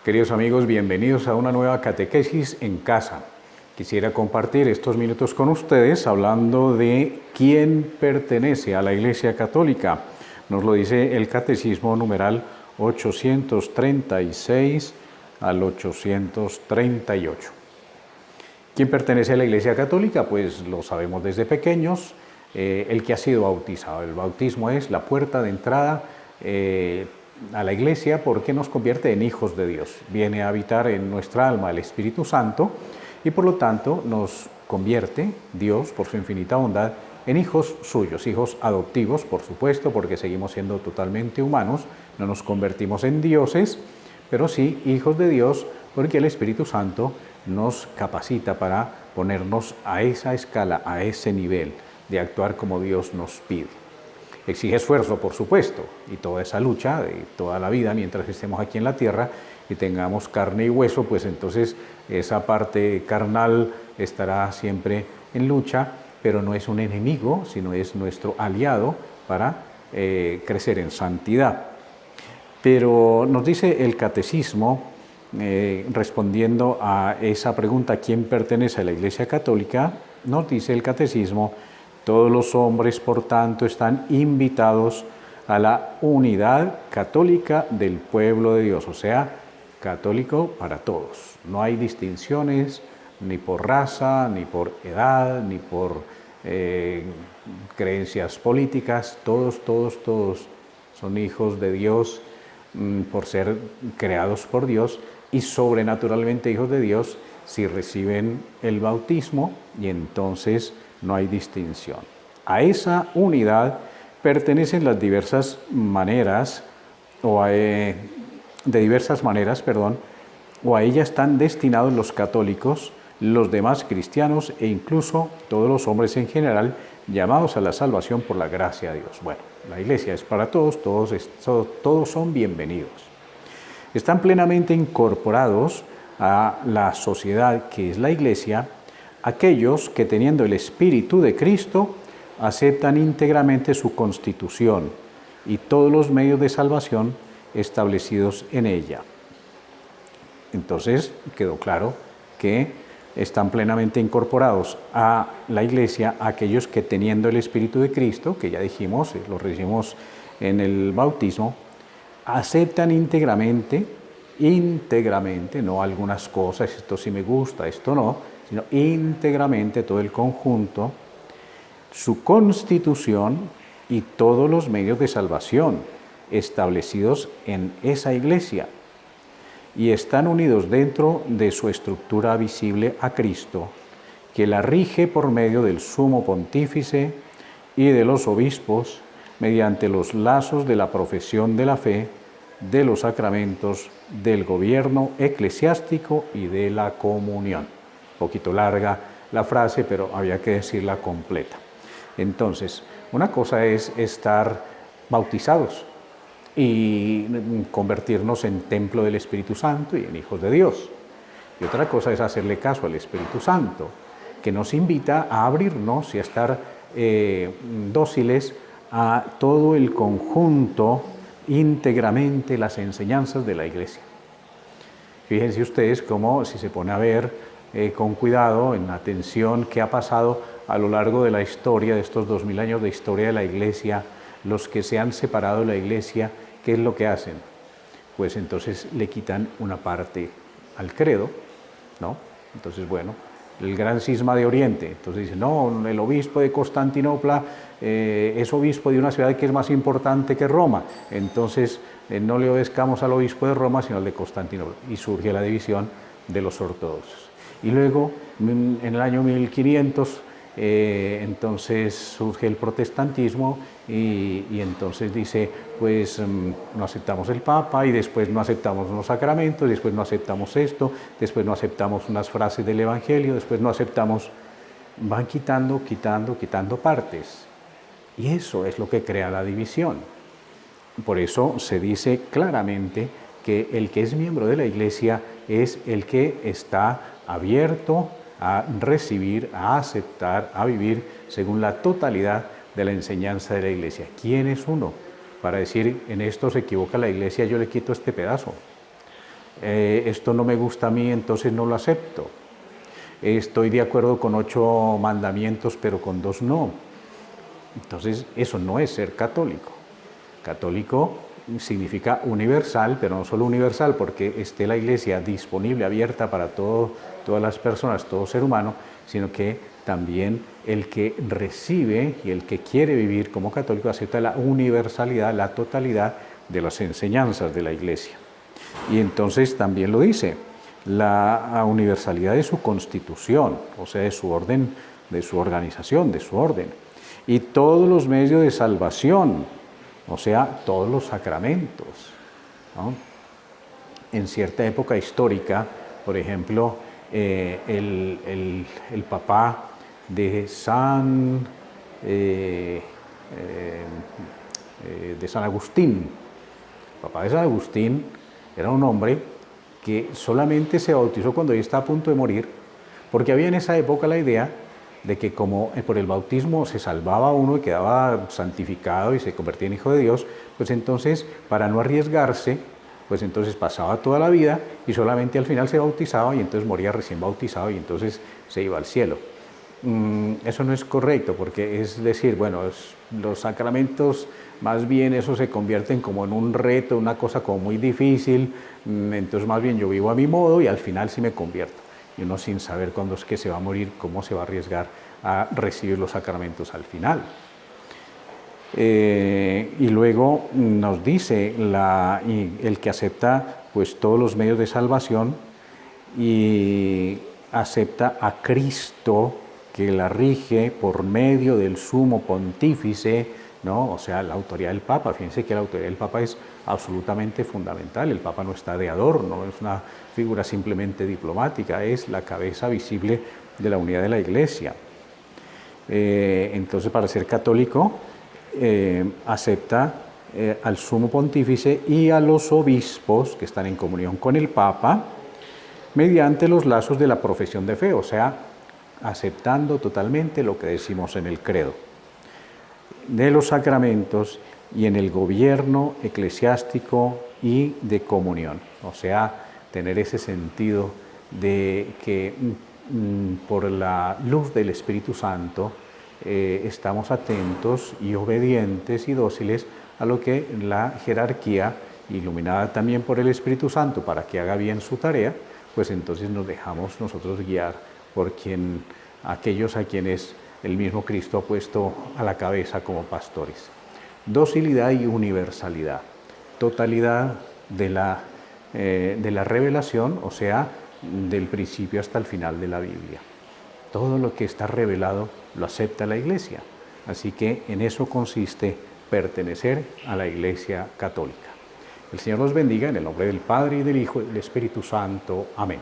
Queridos amigos, bienvenidos a una nueva catequesis en casa. Quisiera compartir estos minutos con ustedes hablando de quién pertenece a la Iglesia Católica. Nos lo dice el Catecismo numeral 836 al 838. ¿Quién pertenece a la Iglesia Católica? Pues lo sabemos desde pequeños, el que ha sido bautizado. El bautismo es la puerta de entrada a la Iglesia porque nos convierte en hijos de Dios. Viene a habitar en nuestra alma el Espíritu Santo y por lo tanto nos convierte Dios, por su infinita bondad, en hijos suyos, hijos adoptivos, por supuesto, porque seguimos siendo totalmente humanos, no nos convertimos en dioses, pero sí hijos de Dios, porque el Espíritu Santo nos capacita para ponernos a esa escala, a ese nivel de actuar como Dios nos pide. Exige esfuerzo, por supuesto, y toda esa lucha de toda la vida mientras estemos aquí en la tierra y tengamos carne y hueso, pues entonces esa parte carnal estará siempre en lucha, pero no es un enemigo, sino es nuestro aliado para crecer en santidad. Pero nos dice el Catecismo, respondiendo a esa pregunta, ¿quién pertenece a la Iglesia Católica? Nos dice el Catecismo: todos los hombres, por tanto, están invitados a la unidad católica del pueblo de Dios, o sea, católico para todos. No hay distinciones ni por raza, ni por edad, ni por creencias políticas. Todos son hijos de Dios por ser creados por Dios y sobrenaturalmente hijos de Dios si reciben el bautismo, y entonces no hay distinción. A esa unidad pertenecen las diversas maneras, o a ella están destinados los católicos, los demás cristianos e incluso todos los hombres en general, llamados a la salvación por la gracia de Dios. Bueno, la Iglesia es para todos, todos son bienvenidos. Están plenamente incorporados a la sociedad que es la Iglesia aquellos que, teniendo el Espíritu de Cristo, aceptan íntegramente su constitución y todos los medios de salvación establecidos en ella. Entonces quedó claro que están plenamente incorporados a la Iglesia aquellos que, teniendo el Espíritu de Cristo, que ya dijimos, lo recibimos en el bautismo, aceptan íntegramente, no algunas cosas, esto sí me gusta, esto no, sino íntegramente todo el conjunto, su constitución y todos los medios de salvación establecidos en esa Iglesia, y están unidos dentro de su estructura visible a Cristo, que la rige por medio del sumo pontífice y de los obispos, mediante los lazos de la profesión de la fe, de los sacramentos, del gobierno eclesiástico y de la comunión. Un poquito larga la frase, pero había que decirla completa. Entonces, una cosa es estar bautizados y convertirnos en templo del Espíritu Santo y en hijos de Dios. Y otra cosa es hacerle caso al Espíritu Santo, que nos invita a abrirnos y a estar dóciles a todo el conjunto, íntegramente las enseñanzas de la Iglesia. Fíjense ustedes cómo, si se pone a ver con cuidado, en atención, qué ha pasado a lo largo de la historia, de estos 2000 años de historia de la Iglesia, los que se han separado de la Iglesia, ¿qué es lo que hacen? Pues entonces le quitan una parte al credo, ¿no? Entonces, bueno, el gran cisma de Oriente, entonces dicen, no, el obispo de Constantinopla es obispo de una ciudad que es más importante que Roma, entonces no le obedezcamos al obispo de Roma, sino al de Constantinopla, y surge la división de los ortodoxos. Y luego, en el año 1500, entonces surge el protestantismo y entonces dice, pues no aceptamos el Papa, y después no aceptamos los sacramentos, después no aceptamos esto, después no aceptamos unas frases del Evangelio, después no aceptamos, van quitando partes. Y eso es lo que crea la división. Por eso se dice claramente que el que es miembro de la Iglesia es el que está abierto a recibir, a aceptar, a vivir según la totalidad de la enseñanza de la Iglesia. ¿Quién es uno para decir, en esto se equivoca la Iglesia, yo le quito este pedazo? esto no me gusta a mí, entonces no lo acepto. Estoy de acuerdo con 8 mandamientos, pero con 2 no. Entonces, eso no es ser católico. Católico significa universal, pero no solo universal, porque esté la Iglesia disponible, abierta para todas las personas, todo ser humano, sino que también el que recibe y el que quiere vivir como católico acepta la universalidad, la totalidad de las enseñanzas de la Iglesia. Y entonces también lo dice, la universalidad de su constitución, o sea, de su orden, de su organización, de su orden, y todos los medios de salvación, o sea, todos los sacramentos, ¿no? En cierta época histórica, por ejemplo, el papá de San Agustín, el papá de San Agustín era un hombre que solamente se bautizó cuando ya estaba a punto de morir, porque había en esa época la idea de que como por el bautismo se salvaba uno y quedaba santificado y se convertía en hijo de Dios, pues entonces, para no arriesgarse, pues entonces pasaba toda la vida y solamente al final se bautizaba y entonces moría recién bautizado y entonces se iba al cielo. Eso no es correcto, porque es decir, bueno, los sacramentos más bien eso se convierten como en un reto, una cosa como muy difícil, entonces más bien yo vivo a mi modo y al final sí me convierto. Y uno sin saber cuándo es que se va a morir, cómo se va a arriesgar a recibir los sacramentos al final. Y luego nos dice el que acepta pues todos los medios de salvación y acepta a Cristo que la rige por medio del sumo pontífice, ¿no? O sea, la autoridad del Papa. Fíjense que la autoridad del Papa es absolutamente fundamental. El Papa no está de adorno, no es una figura simplemente diplomática, es la cabeza visible de la unidad de la Iglesia. Entonces, para ser católico, acepta al sumo pontífice y a los obispos que están en comunión con el Papa mediante los lazos de la profesión de fe, o sea, aceptando totalmente lo que decimos en el credo, de los sacramentos y en el gobierno eclesiástico y de comunión, o sea, tener ese sentido de que por la luz del Espíritu Santo estamos atentos y obedientes y dóciles a lo que la jerarquía, iluminada también por el Espíritu Santo para que haga bien su tarea, pues entonces nos dejamos nosotros guiar por aquellos a quienes el mismo Cristo ha puesto a la cabeza como pastores. Docilidad y universalidad, totalidad de la revelación, o sea, del principio hasta el final de la Biblia. Todo lo que está revelado lo acepta la Iglesia. Así que en eso consiste pertenecer a la Iglesia católica. El Señor los bendiga en el nombre del Padre, y del Hijo y del Espíritu Santo. Amén.